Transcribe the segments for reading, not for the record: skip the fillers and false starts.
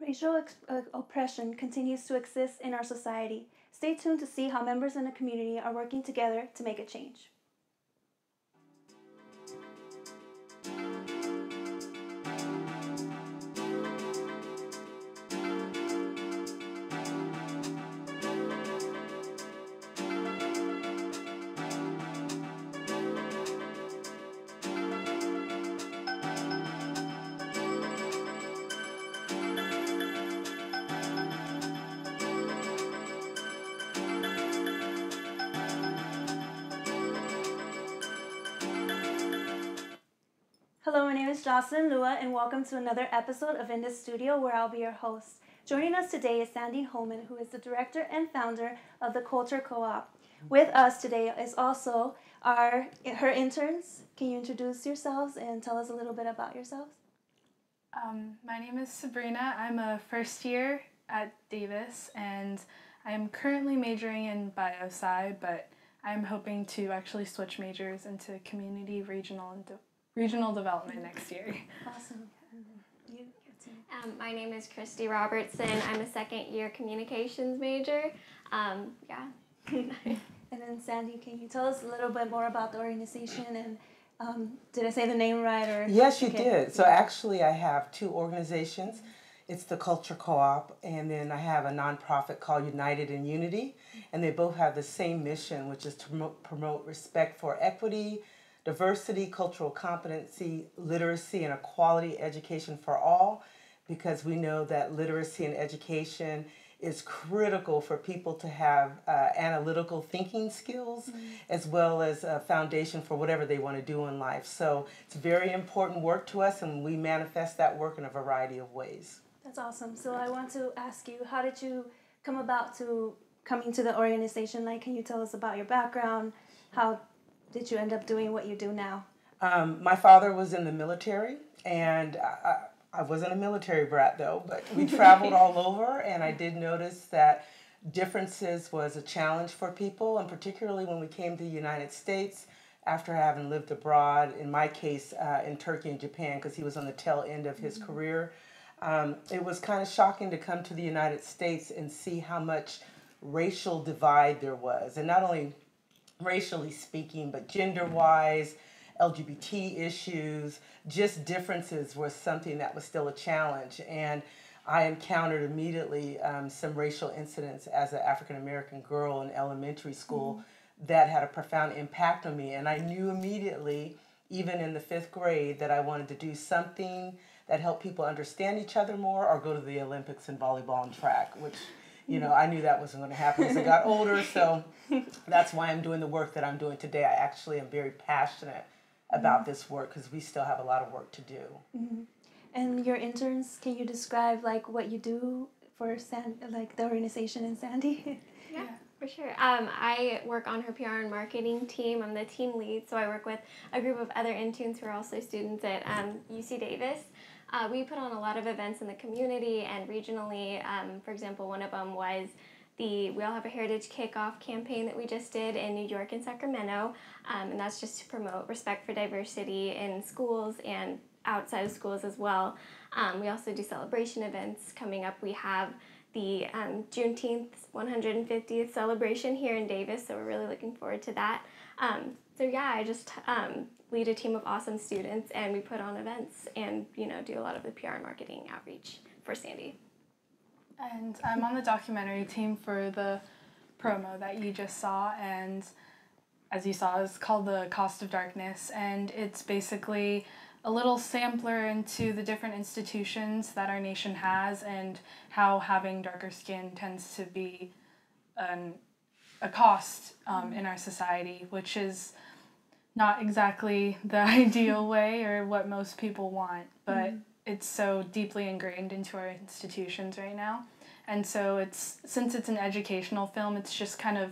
Racial oppression continues to exist in our society. Stay tuned to see how members in the community are working together to make a change. Hello, my name is Joselyn Lua, and welcome to another episode of In the Studio, where I'll be your host. Joining us today is Sandy Holman, who is the director and founder of the Culture Co-op. With us today is also her interns. Can you introduce yourselves and tell us a little bit about yourselves? My name is Sabrina. I'm a first year at Davis, and I am currently majoring in bio-sci, but I'm hoping to actually switch majors into community, regional development next year. Awesome. My name is Robertson. I'm a second year communications major. And then Sandy, can you tell us a little bit more about the organization and did I say the name right? Or yes, you did. So actually I have two organizations. It's the Culture Co-op, and then I have a nonprofit called United in Unity, and they both have the same mission, which is to promote respect for equity, diversity, cultural competency, literacy, and a quality education for all, because we know that literacy and education is critical for people to have analytical thinking skills, as well as a foundation for whatever they want to do in life. So it's very important work to us, and we manifest that work in a variety of ways. That's awesome. So I want to ask you, how did you come about to coming to the organization? Like, can you tell us about your background? How did you end up doing what you do now? My father was in the military, and I wasn't a military brat though, but we traveled all over, and I did notice that differences was a challenge for people, and particularly when we came to the United States after having lived abroad, in my case in Turkey and Japan, because he was on the tail end of his career. It was kind of shocking to come to the United States and see how much racial divide there was, and not only racially speaking, but gender-wise, LGBT issues, just differences was something that was still a challenge. And I encountered immediately some racial incidents as an African-American girl in elementary school that had a profound impact on me. And I knew immediately, even in the 5th grade, that I wanted to do something that helped people understand each other more, or go to the Olympics in volleyball and track, which, you know, I knew that wasn't going to happen as I got older. So that's why I'm doing the work that I'm doing today. I actually am very passionate about this work, because we still have a lot of work to do. And your interns, can you describe like what you do for the organization in Sandy? Yeah, for sure. I work on her PR and marketing team. I'm the team lead, so I work with a group of other interns who are also students at UC Davis. We put on a lot of events in the community and regionally. For example, one of them was We All Have a Heritage kickoff campaign that we just did in New York and Sacramento, and that's just to promote respect for diversity in schools and outside of schools as well. We also do celebration events. Coming up, we have the Juneteenth 150th celebration here in Davis, so we're really looking forward to that. So yeah, I just lead a team of awesome students, and we put on events and do a lot of the PR and marketing outreach for Sandy. And I'm on the documentary team for the promo that you just saw, and as you saw, it's called The Cost of Darkness, and it's basically a little sampler into the different institutions that our nation has and how having darker skin tends to be a cost in our society, which is not exactly the ideal way or what most people want, but it's so deeply ingrained into our institutions right now. And so since it's an educational film, it's just kind of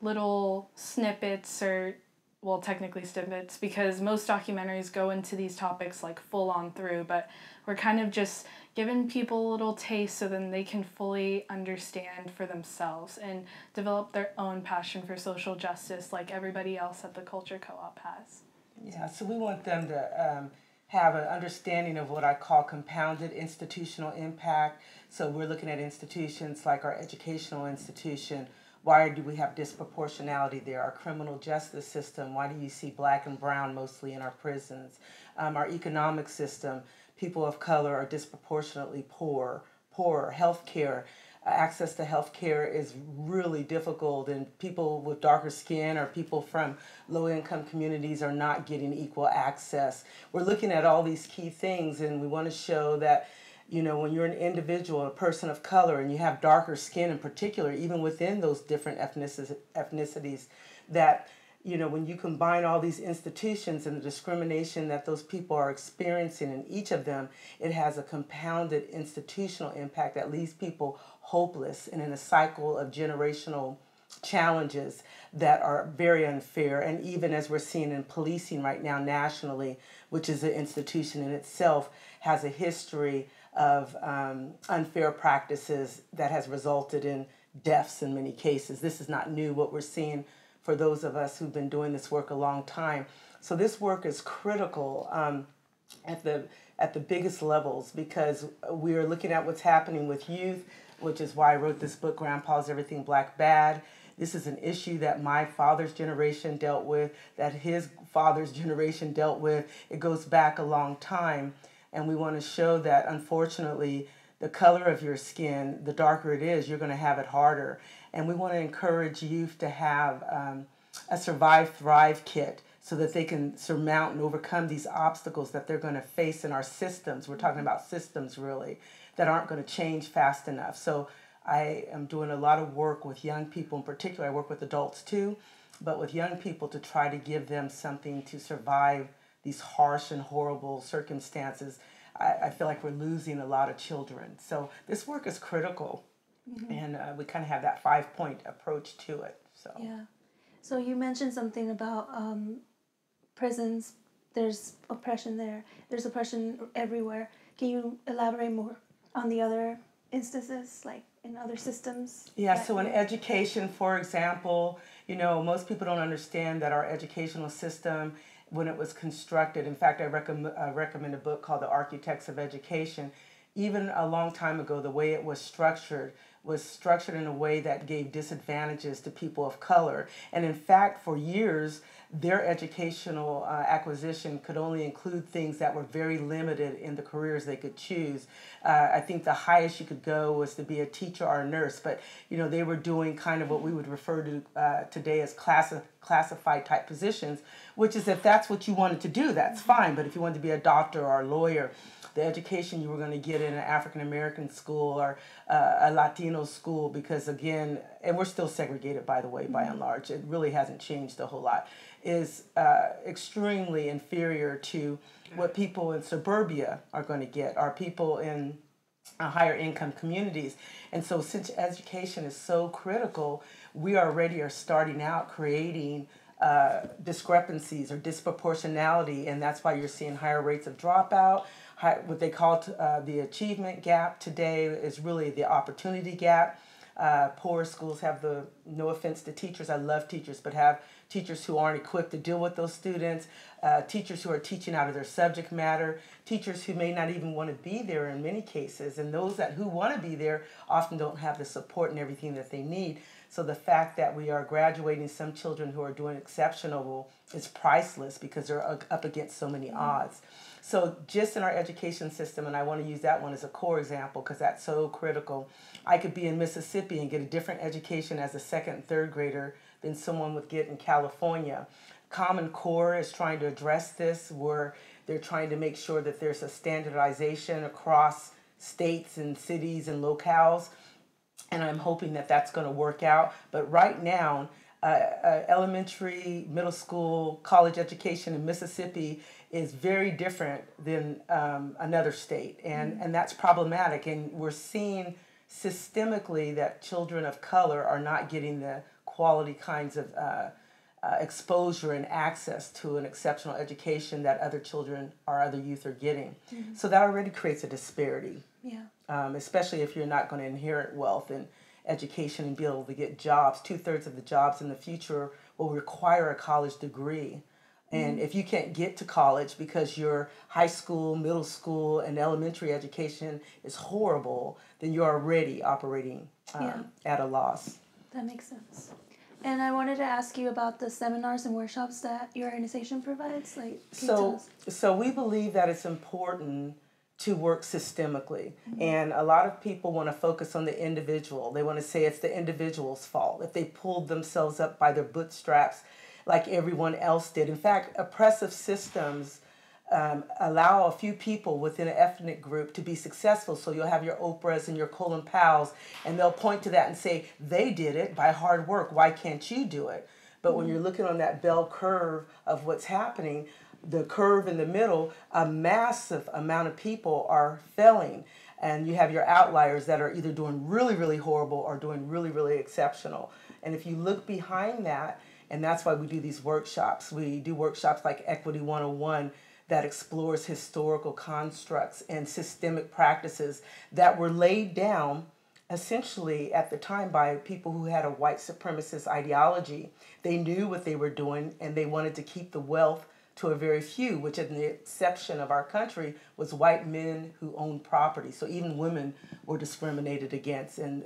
little snippets or, well, technically snippets, because most documentaries go into these topics like full on through, but we're kind of just giving people a little taste so then they can fully understand for themselves and develop their own passion for social justice like everybody else at the Culture Co-op has. Yeah, so we want them to have an understanding of what I call compounded institutional impact. So we're looking at institutions like our educational institution. Why do we have disproportionality there? Our criminal justice system, why do you see black and brown mostly in our prisons? Our economic system, people of color are disproportionately poorer. Healthcare, access to healthcare is really difficult, and people with darker skin or people from low-income communities are not getting equal access. We're looking at all these key things, and we want to show that, you know, when you're an individual, a person of color, and you have darker skin in particular, even within those different ethnicities, that, you know, when you combine all these institutions and the discrimination that those people are experiencing in each of them, it has a compounded institutional impact that leaves people hopeless and in a cycle of generational challenges that are very unfair. And even as we're seeing in policing right now nationally, which is an institution in itself, has a history of unfair practices that has resulted in deaths in many cases. This is not new, what we're seeing for those of us who've been doing this work a long time. So this work is critical at the biggest levels, because we are looking at what's happening with youth, which is why I wrote this book, Grandpa's Everything Black Bad. This is an issue that my father's generation dealt with, that his father's generation dealt with. It goes back a long time, and we want to show that, unfortunately, the color of your skin, the darker it is, you're going to have it harder. And we want to encourage youth to have a Survive Thrive kit so that they can surmount and overcome these obstacles that they're going to face in our systems. We're talking about systems, really, that aren't going to change fast enough. So I am doing a lot of work with young people in particular. I work with adults too, but with young people to try to give them something to survive these harsh and horrible circumstances. I feel like we're losing a lot of children. So this work is critical. And we kind of have that 5-point approach to it. So yeah. So you mentioned something about prisons. There's oppression there. There's oppression everywhere. Can you elaborate more on the other instances, like in other systems? Yeah, so in education, for example, you know, most people don't understand that our educational system, when it was constructed, in fact, I recommend a book called The Architects of Education. Even a long time ago, the way it was structured in a way that gave disadvantages to people of color. And in fact, for years, their educational acquisition could only include things that were very limited in the careers they could choose. I think the highest you could go was to be a teacher or a nurse, but you know, they were doing kind of what we would refer to today as classified type positions, which is if that's what you wanted to do, that's fine. But if you wanted to be a doctor or a lawyer, the education you were going to get in an African-American school or a Latino school, because again, and we're still segregated, by the way, by and large, it really hasn't changed a whole lot, is extremely inferior to what people in suburbia are going to get, or people in higher income communities. And so since education is so critical, we already are starting out creating discrepancies or disproportionality, and that's why you're seeing higher rates of dropout. What they call the achievement gap today is really the opportunity gap. Poor schools have no offense to teachers, I love teachers, but have teachers who aren't equipped to deal with those students, teachers who are teaching out of their subject matter, teachers who may not even want to be there in many cases, and those who want to be there often don't have the support and everything that they need. So the fact that we are graduating some children who are doing exceptional is priceless because they're up against so many odds. So just in our education system, and I want to use that one as a core example because that's so critical, I could be in Mississippi and get a different education as a second and third grader than someone would get in California. Common Core is trying to address this, where They're trying to make sure that there's a standardization across states and cities and locales. And I'm hoping that that's going to work out. But right now, elementary, middle school, college education in Mississippi is very different than another state. And that's problematic. And we're seeing systemically that children of color are not getting the quality kinds of exposure and access to an exceptional education that other children or other youth are getting. So that already creates a disparity. Yeah. Especially if you're not going to inherit wealth and education and be able to get jobs. 2/3 of the jobs in the future will require a college degree. And if you can't get to college because your high school, middle school, and elementary education is horrible, then you're already operating at a loss. That makes sense. And I wanted to ask you about the seminars and workshops that your organization provides. Like, so we believe that it's important to work systemically. And a lot of people want to focus on the individual. They want to say it's the individual's fault if they pulled themselves up by their bootstraps like everyone else did. In fact, oppressive systems allow a few people within an ethnic group to be successful. So you'll have your Oprahs and your Colin Powells, and they'll point to that and say, they did it by hard work. Why can't you do it? But when you're looking on that bell curve of what's happening, the curve in the middle, a massive amount of people are failing. And you have your outliers that are either doing really, really horrible or doing really, really exceptional. And if you look behind that, and that's why we do these workshops. We do workshops like Equity 101 that explores historical constructs and systemic practices that were laid down essentially at the time by people who had a white supremacist ideology. They knew what they were doing, and they wanted to keep the wealth to a very few, which in the exception of our country was white men who owned property. So even women were discriminated against, and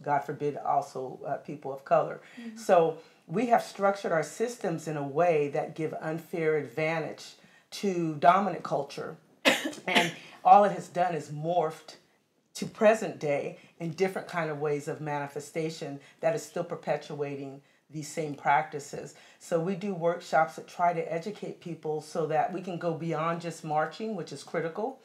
God forbid, also people of color. So we have structured our systems in a way that give unfair advantage to dominant culture. And all it has done is morphed to present day in different kind of ways of manifestation that is still perpetuating these same practices. So we do workshops that try to educate people so that we can go beyond just marching, which is critical.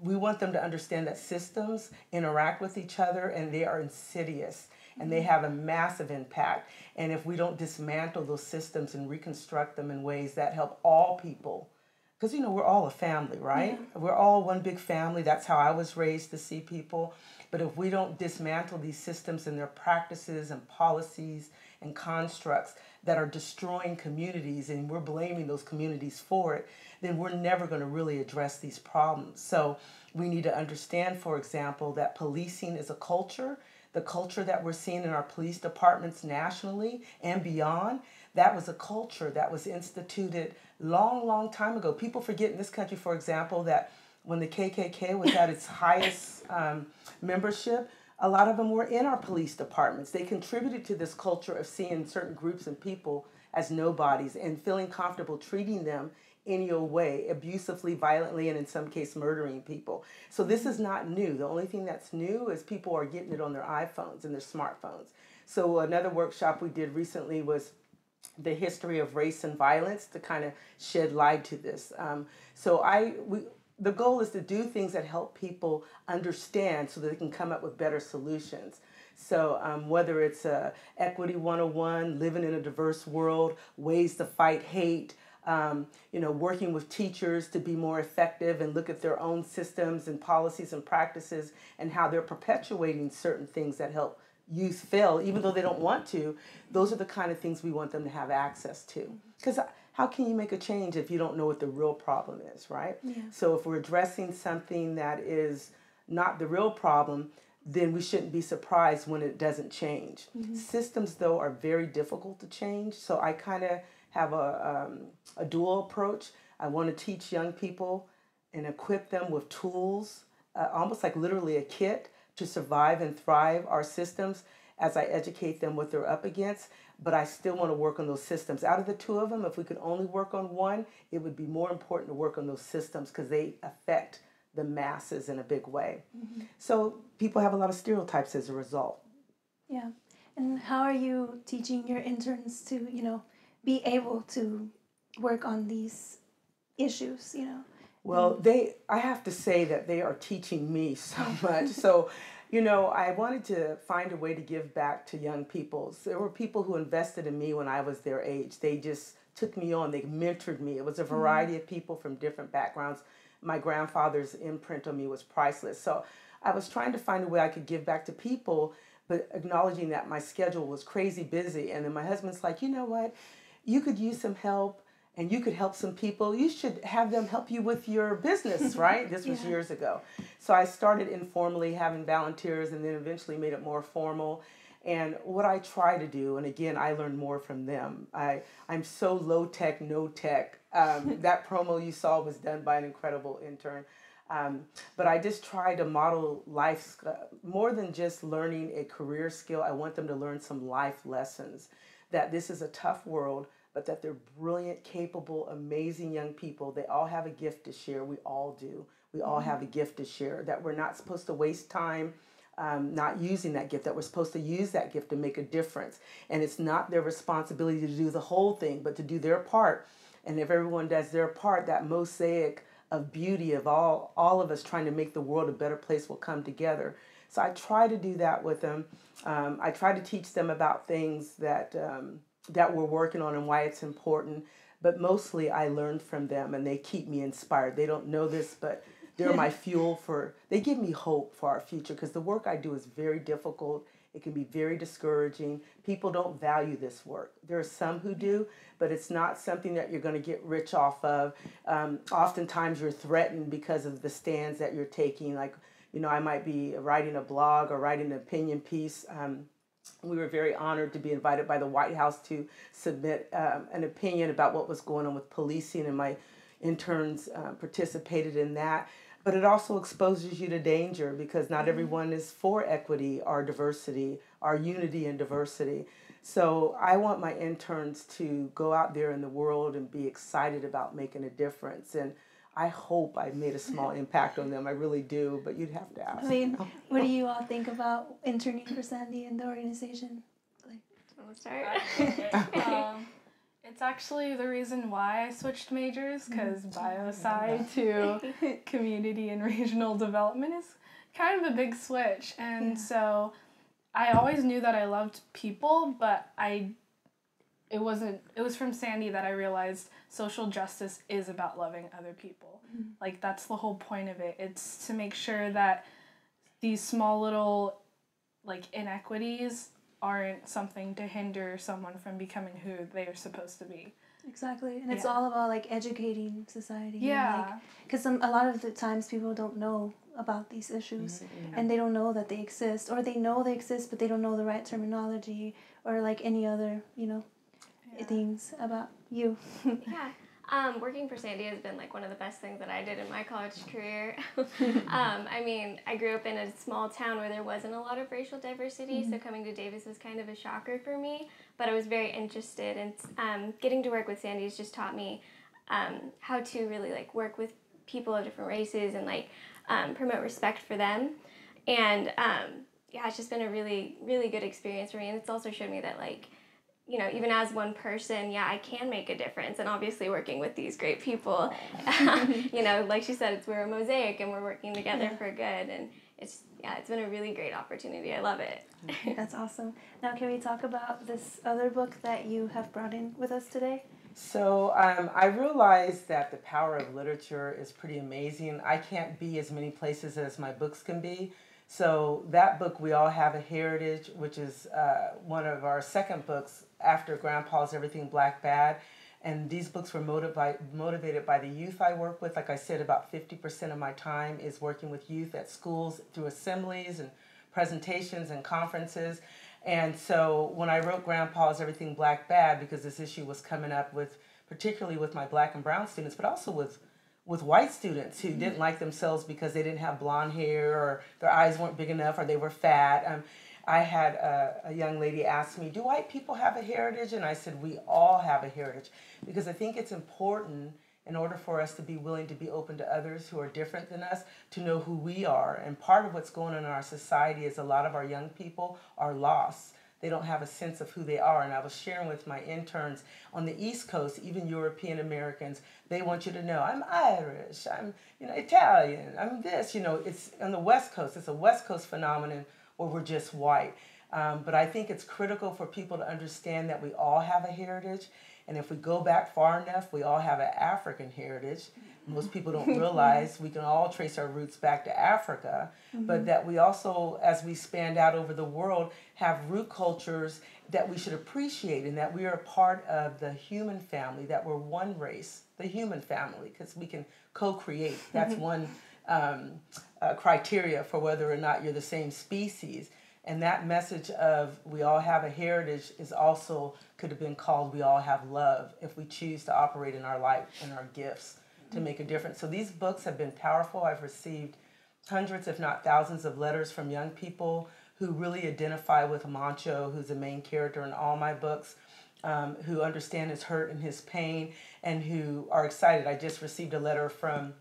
We want them to understand that systems interact with each other and they are insidious and they have a massive impact. And if we don't dismantle those systems and reconstruct them in ways that help all people, because we're all a family, right? Yeah. We're all one big family. That's how I was raised to see people. But if we don't dismantle these systems and their practices and policies and constructs that are destroying communities, and we're blaming those communities for it, then we're never going to really address these problems. So we need to understand, for example, that policing is a culture. The culture that we're seeing in our police departments nationally and beyond, that was a culture that was instituted long, long time ago. People forget in this country, for example, that when the KKK was at its highest membership, a lot of them were in our police departments. They contributed to this culture of seeing certain groups and people as nobodies and feeling comfortable treating them any old way, abusively, violently, and in some case murdering people. So this is not new. The only thing that's new is people are getting it on their iPhones and their smartphones. So another workshop we did recently was the history of race and violence to kind of shed light to this. The goal is to do things that help people understand so that they can come up with better solutions. So whether it's Equity 101, living in a diverse world, ways to fight hate, working with teachers to be more effective and look at their own systems and policies and practices and how they're perpetuating certain things that help youth fail, even though they don't want to. Those are the kind of things we want them to have access to. Because how can you make a change if you don't know what the real problem is, right? Yeah. So if we're addressing something that is not the real problem, then we shouldn't be surprised when it doesn't change. Mm-hmm. Systems, though, are very difficult to change. So I kind of have a dual approach. I want to teach young people and equip them with tools, almost like literally a kit to survive and thrive our systems as I educate them what they're up against. But I still want to work on those systems. Out of the two of them, if we could only work on one, it would be more important to work on those systems because they affect the masses in a big way. Mm-hmm. So people have a lot of stereotypes as a result. Yeah. And how are you teaching your interns to, be able to work on these issues, you know? Well, I have to say that they are teaching me so much. So, I wanted to find a way to give back to young people. So there were people who invested in me when I was their age. They just took me on. They mentored me. It was a variety of people from different backgrounds. My grandfather's imprint on me was priceless. So I was trying to find a way I could give back to people, but acknowledging that my schedule was crazy busy. And then my husband's like, you know what? You could use some help and you could help some people. You should have them help you with your business, right? This was years ago. So I started informally having volunteers and then eventually made it more formal. And what I try to do, and again, I learned more from them. I'm so low tech, no tech. That promo you saw was done by an incredible intern. But I just try to model life more than just learning a career skill. I want them to learn some life lessons, that this is a tough world, but that they're brilliant, capable, amazing young people. They all have a gift to share. We all do. We all have a gift to share, that we're not supposed to waste time not using that gift, that we're supposed to use that gift to make a difference. And it's not their responsibility to do the whole thing, but to do their part. And if everyone does their part, that mosaic of beauty of all of us trying to make the world a better place will come together. So I try to do that with them. I try to teach them about things that we're working on and why it's important. But mostly I learn from them and they keep me inspired. They don't know this, but they're my fuel they give me hope for our future, because the work I do is very difficult. It can be very discouraging. People don't value this work. There are some who do, but it's not something that you're going to get rich off of. Oftentimes you're threatened because of the stands that you're taking. Like, I might be writing a blog or writing an opinion piece. We were very honored to be invited by the White House to submit an opinion about what was going on with policing, and my interns participated in that. But it also exposes you to danger, because not everyone is for equity or diversity or unity and diversity. So I want my interns to go out there in the world and be excited about making a difference. And I hope I made a small impact on them. I really do, but you'd have to ask. What do you all think about interning for Sandy and the organization? Want to start? It's actually the reason why I switched majors, because biosci to community and regional development is kind of a big switch. And so I always knew that I loved people, but it was from Sandy that I realized social justice is about loving other people. Like, that's the whole point of it. It's to make sure that these small little, inequities aren't something to hinder someone from becoming who they are supposed to be. Exactly. And it's all about, educating society. Yeah. Because a lot of the times people don't know about these issues, and they don't know that they exist, or they know they exist, but they don't know the right terminology, or, any other, things about you. Working for Sandy has been one of the best things that I did in my college career. I grew up in a small town where there wasn't a lot of racial diversity, so coming to Davis was kind of a shocker for me, but I was very interested, and getting to work with Sandy has just taught me how to really work with people of different races and promote respect for them. And it's just been a really, really good experience for me, and it's also showed me that even as one person, I can make a difference. And obviously working with these great people, like she said, we're a mosaic and we're working together for good. And it's been a really great opportunity. I love it. That's awesome. Now, can we talk about this other book that you have brought in with us today? So I realized that the power of literature is pretty amazing. I can't be as many places as my books can be. So that book, We All Have a Heritage, which is one of our second books after Grandpa's Everything Black Bad. And these books were motivated by the youth I work with. Like I said, about 50% of my time is working with youth at schools through assemblies and presentations and conferences. And so when I wrote Grandpa's Everything Black Bad, because this issue was coming up particularly with my black and brown students, but also with white students who didn't like themselves because they didn't have blonde hair, or their eyes weren't big enough, or they were fat. I had a young lady ask me, do white people have a heritage? And I said, we all have a heritage, because I think it's important, in order for us to be willing to be open to others who are different than us, to know who we are. And part of what's going on in our society is a lot of our young people are lost. they don't have a sense of who they are. And I was sharing with my interns on the East Coast, even European Americans, they want you to know, I'm Irish, I'm Italian, I'm this. It's on the West Coast. It's a West Coast phenomenon where we're just white. But I think it's critical for people to understand that we all have a heritage. And if we go back far enough, we all have an African heritage. Most people don't realize we can all trace our roots back to Africa, but that we also, as we span out over the world, have root cultures that we should appreciate, and that we are a part of the human family, that we're one race, the human family, because we can co-create. That's one criteria for whether or not you're the same species. And that message of we all have a heritage is also could have been called we all have love if we choose to operate in our life and our gifts to make a difference. So these books have been powerful. I've received hundreds, if not thousands, of letters from young people who really identify with Mancho, who's the main character in all my books, who understand his hurt and his pain, and who are excited. I just received a letter from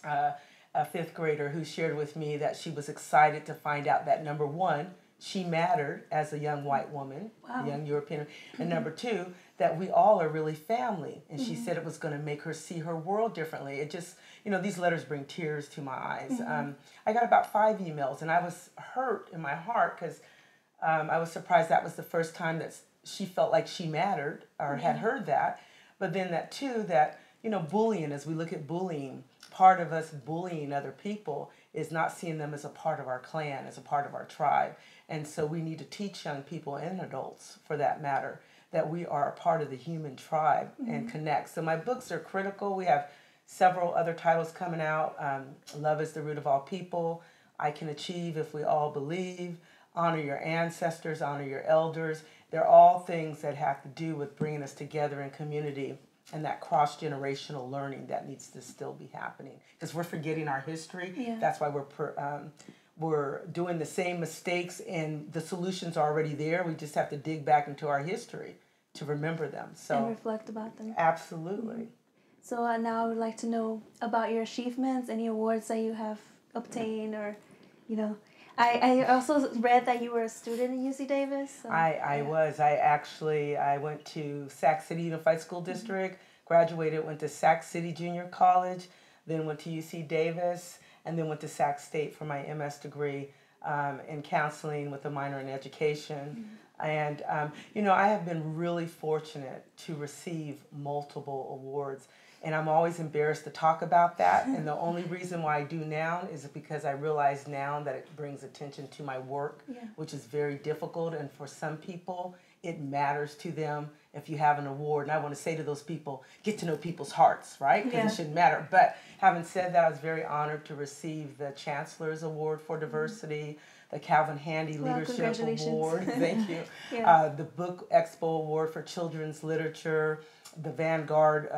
a fifth grader who shared with me that she was excited to find out that, number one, she mattered as a young white woman, a young European, and number two, that we all are really family. And she said it was going to make her see her world differently. It just, these letters bring tears to my eyes. I got about 5 emails, and I was hurt in my heart because I was surprised that was the first time that she felt like she mattered or had heard that. But then that too, that, bullying, as we look at bullying, part of us bullying other people is not seeing them as a part of our clan, as a part of our tribe. And so we need to teach young people and adults, for that matter, that we are a part of the human tribe and connect. So my books are critical. We have several other titles coming out. Love is the Root of All People, I Can Achieve If We All Believe, Honor Your Ancestors, Honor Your Elders. They're all things that have to do with bringing us together in community and that cross-generational learning that needs to still be happening. Because we're forgetting our history. Yeah. That's why we're doing the same mistakes, and the solutions are already there. We just have to dig back into our history to remember them. And reflect about them. Absolutely. So now I would like to know about your achievements, any awards that you have obtained, or, I also read that you were a student at UC Davis. So, I was. I went to Sac City Unified School District, graduated, went to Sac City Junior College, then went to UC Davis, and then went to Sac State for my MS degree in counseling with a minor in education. And, I have been really fortunate to receive multiple awards. And I'm always embarrassed to talk about that. And the only reason why I do now is because I realize now that it brings attention to my work, which is very difficult. And for some people, it matters to them if you have an award. And I want to say to those people, get to know people's hearts, right? Because it shouldn't matter. But having said that, I was very honored to receive the Chancellor's Award for Diversity, the Calvin Handy Leadership Award. Thank you. The Book Expo Award for Children's Literature, the Vanguard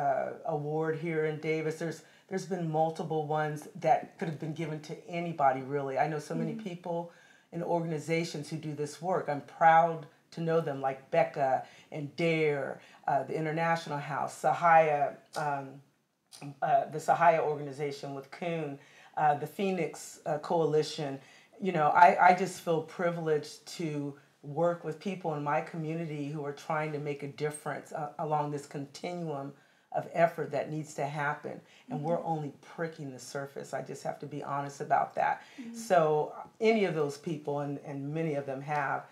Award here in Davis. There's been multiple ones that could have been given to anybody, really. I know so many people and organizations who do this work. I'm proud to know them, like Becca and DARE, the International House, Sahaya, the Sahaya organization with Kuhn, the Phoenix Coalition. I just feel privileged to work with people in my community who are trying to make a difference along this continuum of effort that needs to happen. And we're only pricking the surface. I just have to be honest about that. So any of those people, and many of them have,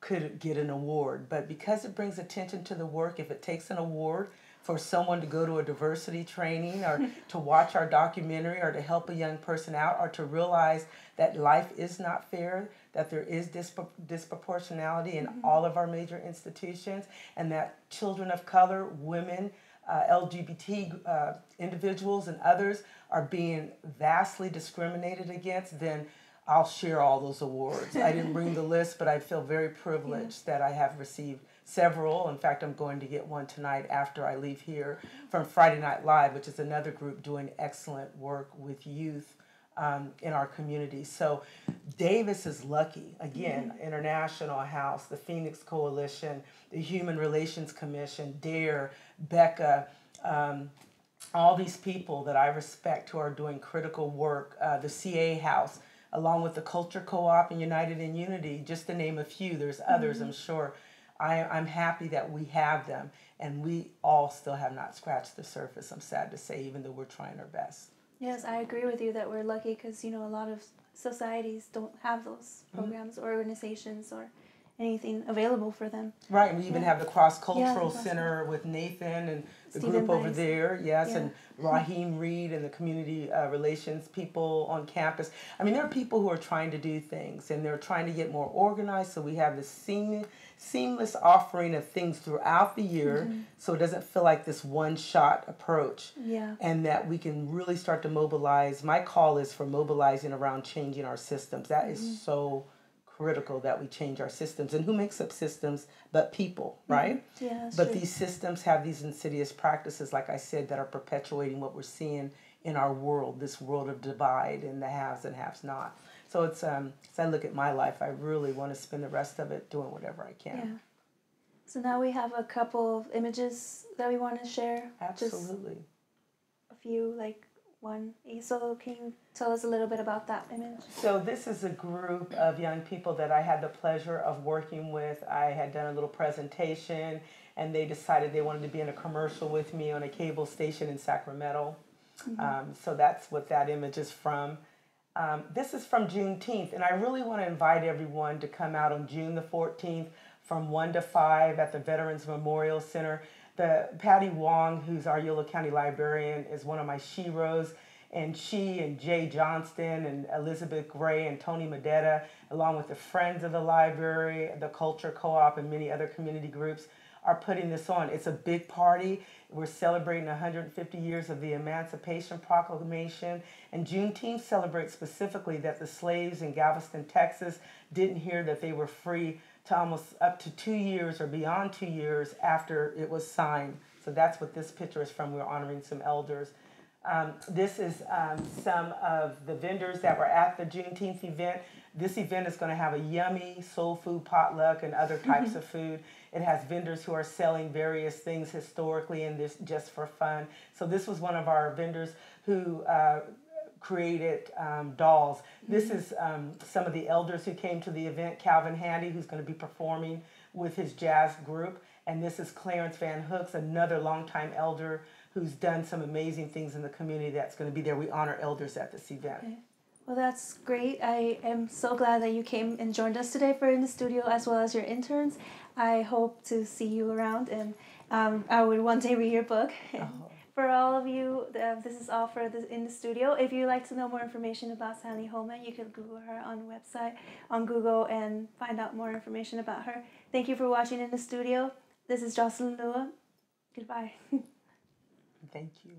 could get an award. But because it brings attention to the work, if it takes an award for someone to go to a diversity training or to watch our documentary or to help a young person out or to realize that life is not fair, that there is disproportionality in all of our major institutions, and that children of color, women, LGBT individuals and others are being vastly discriminated against, then I'll share all those awards. I didn't bring the list, but I feel very privileged that I have received several. In fact, I'm going to get one tonight after I leave here from Friday Night Live, which is another group doing excellent work with youth in our community. So Davis is lucky. Again, International House, the Phoenix Coalition, the Human Relations Commission, DARE, Becca, all these people that I respect who are doing critical work, the CA House, along with the Culture Co-op and United in Unity, just to name a few. There's others, I'm sure. I'm happy that we have them, and we all still have not scratched the surface, I'm sad to say, even though we're trying our best. Yes, I agree with you that we're lucky because, you know, a lot of societies don't have those programs or organizations or anything available for them. Right, and we even have the Cross-Cultural Center with Nathan and the Stephen group over Bice. there, yes, and Raheem Reed and the community relations people on campus. I mean, there are people who are trying to do things, and they're trying to get more organized, so we have this seamless offering of things throughout the year, so it doesn't feel like this one-shot approach, and that we can really start to mobilize. My call is for mobilizing around changing our systems. That is so critical, that we change our systems. And who makes up systems but people, right? Yeah, but these systems have these insidious practices, like I said, that are perpetuating what we're seeing in our world, this world of divide and the haves and have not. So it's as I look at my life, I really want to spend the rest of it doing whatever I can. Yeah. So now we have a couple of images that we want to share. Absolutely. Just a few, like one. So can you tell us a little bit about that image? So this is a group of young people that I had the pleasure of working with. I had done a little presentation, and they decided they wanted to be in a commercial with me on a cable station in Sacramento. So that's what that image is from. This is from Juneteenth, and I really want to invite everyone to come out on June the 14th from 1 to 5 at the Veterans Memorial Center. Patty Wong, who's our Yolo County librarian, is one of my sheroes, and she and Jay Johnston and Elizabeth Gray and Tony Medetta, along with the Friends of the Library, the Culture Co-op, and many other community groups, are putting this on. It's a big party. We're celebrating 150 years of the Emancipation Proclamation, and Juneteenth celebrates specifically that the slaves in Galveston, Texas, didn't hear that they were free to almost up to 2 years or beyond 2 years after it was signed. So that's what this picture is from. We're honoring some elders. This is some of the vendors that were at the Juneteenth event. This event is going to have a yummy soul food potluck and other types of food. It has vendors who are selling various things historically and this just for fun. So this was one of our vendors who created dolls. This is some of the elders who came to the event. Calvin Handy, who's going to be performing with his jazz group. And this is Clarence Van Hooks, another longtime elder who's done some amazing things in the community that's going to be there. We honor elders at this event. Okay. Well, that's great. I am so glad that you came and joined us today for In the Studio, as well as your interns. I hope to see you around, and I would one day read your book. For all of you, this is all for In the Studio. If you'd like to know more information about Sandy Holman, you can Google her on the website, on Google, and find out more information about her. Thank you for watching In the Studio. This is Joselyn Lua. Goodbye. Thank you.